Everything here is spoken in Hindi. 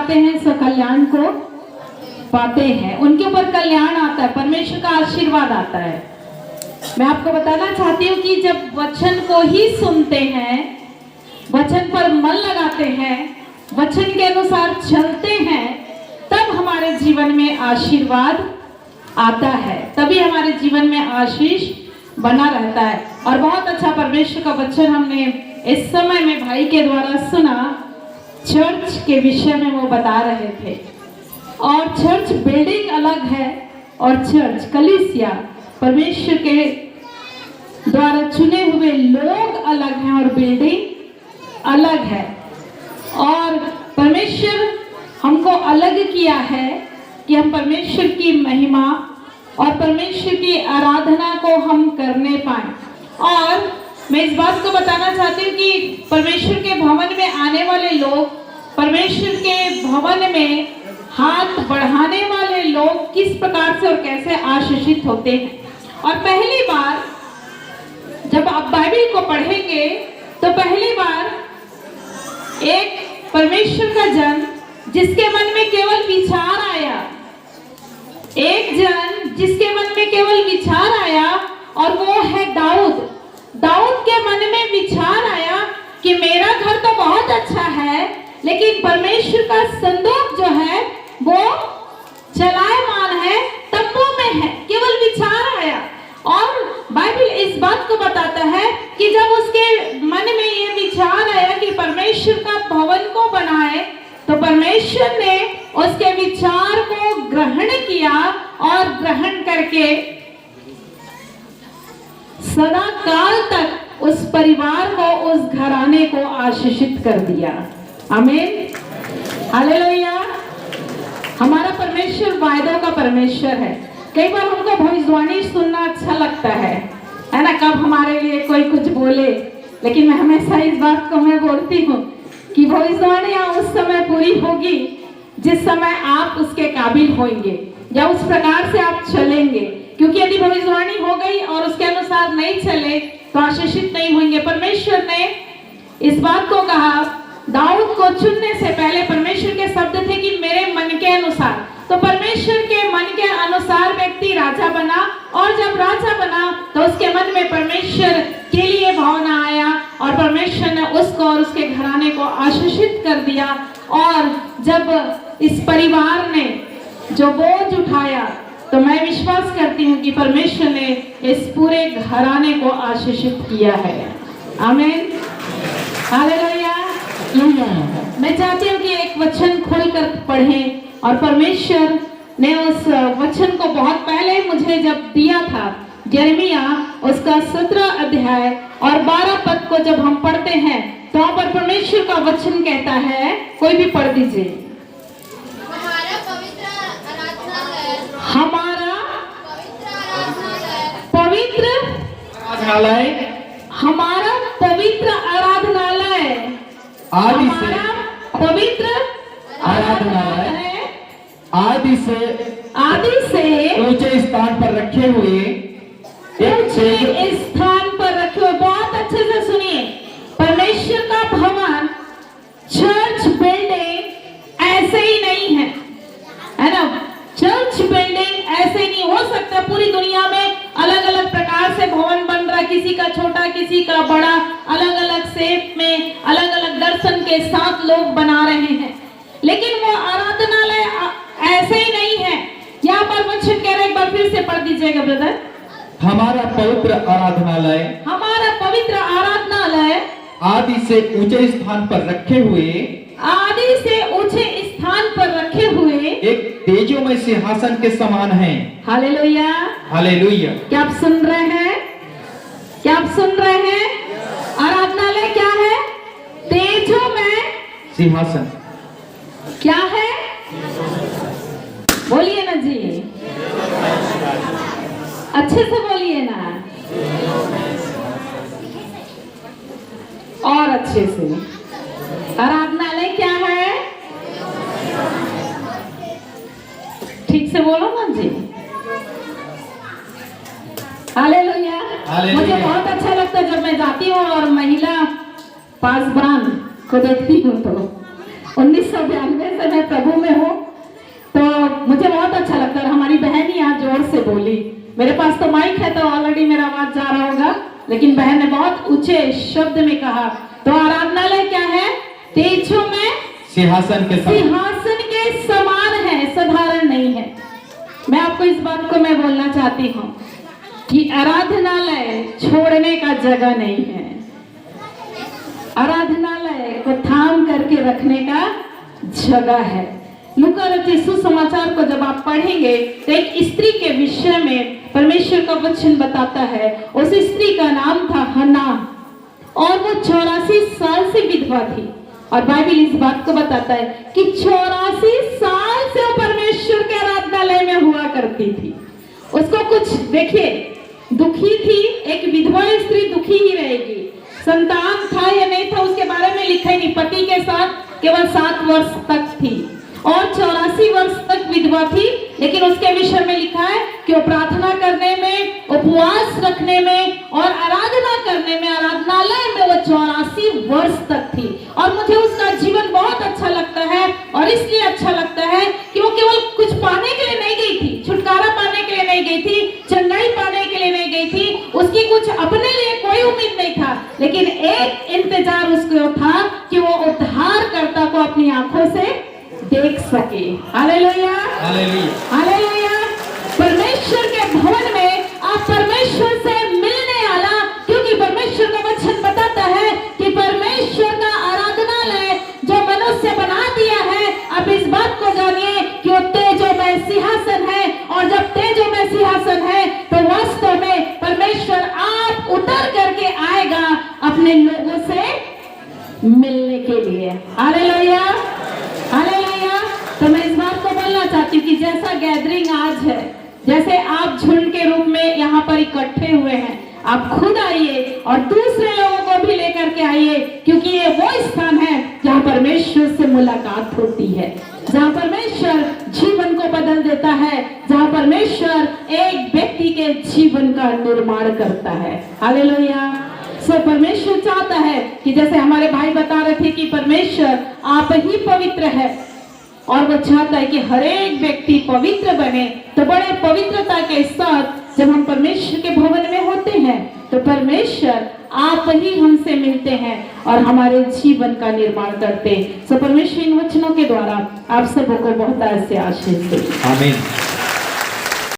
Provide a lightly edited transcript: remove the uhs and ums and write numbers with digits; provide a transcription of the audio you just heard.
लगाते हैं सो कल्याण को पाते हैं, उनके ऊपर कल्याण आता है, परमेश्वर का आशीर्वाद आता है। मैं आपको बताना चाहती हूँ कि जब वचन को ही सुनते हैं, वचन पर मन लगाते हैं, वचन के अनुसार चलते हैं, तब हमारे जीवन में आशीर्वाद आता है, तभी हमारे जीवन में आशीष बना रहता है। और बहुत अच्छा परमेश्वर का वचन हमने इस समय में भाई के द्वारा सुना। चर्च के विषय में वो बता रहे थे, और चर्च बिल्डिंग अलग है और चर्च कलीसिया परमेश्वर के द्वारा चुने हुए लोग अलग हैं और बिल्डिंग अलग है। और परमेश्वर हमको अलग किया है कि हम परमेश्वर की महिमा और परमेश्वर की आराधना को हम करने पाए। और मैं इस बात को बताना चाहती हूँ कि परमेश्वर के भवन में आने वाले लोग, परमेश्वर के भवन में हाथ बढ़ाने वाले लोग किस प्रकार से और कैसे आशीषित होते हैं। और पहली बार जब आप बाइबल को पढ़ेंगे तो पहली बार एक परमेश्वर का जन जिसके मन में केवल विचार आया, एक जन जिसके मन में केवल विचार आया, और वो है दाऊद। दाऊद के मन में विचार आया कि मेरा घर तो बहुत अच्छा है, लेकिन परमेश्वर का संदूक जो है वो चलायमान है, तंबू में है। केवल विचार आया। और बाइबल इस बात को बताता है कि जब उसके मन में ये विचार आया कि परमेश्वर का भवन को बनाए, तो परमेश्वर ने उसके विचार को ग्रहण किया और ग्रहण करके सदा काल तक उस परिवार को, उस घराने को आशीषित कर दिया। आमीन, हालेलुया। हमारा परमेश्वर वायदों का परमेश्वर है। कई बार हमको भविष्यवाणी सुनना अच्छा लगता है ना, कब हमारे लिए कोई कुछ बोले, लेकिन मैं हमेशा इस बात को मैं बोलती हूँ कि भविष्यवाणियां उस समय पूरी होगी जिस समय आप उसके काबिल होंगे या उस प्रकार से आप चलेंगे। क्योंकि यदि भविष्यवाणी हो गई और उसके अनुसार नहीं चले तो आशीषित नहीं होंगे। परमेश्वर ने इस बात को कहा, दाऊद को चुनने से पहले परमेश्वर के शब्द थे कि मेरे मन के अनुसार। तो परमेश्वर के मन के अनुसार व्यक्ति राजा बना, और जब राजा बना तो उसके मन में परमेश्वर के लिए भावना आया, और परमेश्वर ने उसको और उसके घराने को आशीषित कर दिया। और जब इस परिवार ने जो बोझ उठाया, तो मैं विश्वास करती हूँ कि परमेश्वर ने इस पूरे घराने को आशीषित किया है। आमीन, हालेलुया। मैं चाहती हूँ कि एक वचन खोलकर पढ़ें, और परमेश्वर ने उस वचन को बहुत पहले मुझे जब दिया था, यिर्मयाह उसका 17 अध्याय और 12 पद को जब हम पढ़ते हैं तो वहाँ पर परमेश्वर का वचन कहता है, कोई भी पढ़ दीजिए। हमारा पवित्र आराधनालय हमारा पवित्र आराधनालय आदि से पवित्र आराधनालय आदि से ऊंचे स्थान पर रखे हुए, ऊंचे स्थान पर रखे हुए। बहुत अच्छे से सुनिए, परमेश्वर का भवन, चर्च बिल्डिंग ऐसे ही नहीं है ना। चर्च बिल्डिंग ऐसे नहीं हो सकता। पूरी दुनिया में अलग अलग प्रकार से भवन बन रहा, किसी का छोटा किसी का बड़ा, अलग अलग शेप में, अलग अलग दर्शन के साथ लोग बना रहे हैं, लेकिन वो आराधनालय ऐसे ही नहीं है। यहाँ पर वचन कह रहे, एक बार फिर से पढ़ दीजिएगा ब्रदर। हमारा पवित्र आराधनालय आदि से ऊंचे स्थान पर रखे हुए एक तेजोमय सिंहासन के समान है। Hallelujah, hallelujah. क्या आप सुन रहे हैं? आराधनालय क्या है? तेजोमय सिंहासन। क्या है? बोलिए ना जी, अच्छे से बोलिए ना, और अच्छे से। आराधनालय क्या है? ठीक से बोलो ना जी। हालेलुया। मुझे बहुत अच्छा लगता है जब मैं जाती हूँ और महिला पासबान को देखती हूँ तो 1992 से मैं प्रभु में हूँ, तो मुझे बहुत अच्छा लगता है। हमारी बहन ही यहाँ जोर से बोली, मेरे पास तो माइक है तो ऑलरेडी मेरा आवाज जा रहा होगा, लेकिन बहन ने बहुत ऊंचे शब्द में कहा। तो आराधनालय क्या है? तेजों में सिंहासन के समान है, साधारण नहीं है। मैं आपको इस बात को मैं बोलना चाहती हूँ कि आराधनालय छोड़ने का जगह नहीं है, आराधनालय को थाम करके रखने का जगह है। लूका रचित सुसमाचार को जब आप पढ़ेंगे तो एक स्त्री के विषय में परमेश्वर का वचन बताता है। उस स्त्री का नाम था हन्ना और वो 84 साल से विधवा थी। और बाइबल इस बात को बताता है कि 84 साल से वो परमेश्वर के आराधनालय में हुआ करती थी। उसको कुछ देखिए, दुखी थी। एक विधवा स्त्री दुखी ही रहेगी। संतान था या नहीं था उसके बारे में लिखा ही नहीं। पति के साथ केवल 7 वर्ष तक थी और 84 वर्ष तक विधवा थी, लेकिन उसके विषय में लिखा है कि वो प्रार्थना करने में, उपवास रखने में और आराधना करने में, आराधनालय में वो 84 वर्ष तक थी। और मुझे उसका जीवन बहुत अच्छा लगता है। और इसलिए अच्छा लगता है कि वो केवल कुछ पाने के लिए नहीं गई थी, छुटकारा पाने के लिए नहीं गई थी, चंगाई पाने के लिए नहीं गई थी, उसकी कुछ अपने लिए कोई उम्मीद नहीं था, लेकिन एक इंतजार उसको था कि वो उद्धारकर्ता को अपनी आंखों से देख सके। Hallelujah, hallelujah, hallelujah. परमेश्वर के भवन में आप परमेश्वर से मिलने आला, क्योंकि परमेश्वर का वचन बताता है कि परमेश्वर का आराधनालय जो मनुष्य बना दिया है, आप इस बात को जानिए कि वो तेजोमय सिंहासन है। और जब तेजोमय सिंहासन है तो वास्तव में परमेश्वर आप उतर करके आएगा अपने लोगों से मिलने के लिए। Hallelujah, hallelujah. तो मैं इस बात को बोलना चाहती हूँ कि जैसा गैदरिंग आज है, जैसे आप झुंड के रूप में यहाँ पर इकट्ठे हुए हैं, आप खुद आइए और दूसरे लोगों को भी लेकर के आइए, क्योंकि ये वो स्थान है जहाँ परमेश्वर से मुलाकात होती है, जहाँ परमेश्वर जीवन को बदल देता है, जहाँ परमेश्वर एक व्यक्ति के जीवन का निर्माण करता है। हालेलुया। सो परमेश्वर चाहता है कि जैसे हमारे भाई बता रहे थे कि परमेश्वर आप ही पवित्र है और वो चाहता है कि हर एक व्यक्ति पवित्र बने। तो बड़े पवित्रता के साथ जब हम परमेश्वर के भवन में होते हैं तो परमेश्वर आप ही हमसे मिलते हैं और हमारे जीवन का निर्माण करते हैं। सो परमेश्वर इन वचनों के द्वारा आप सबको बहुत ऐसे आशीष दे। आमीन।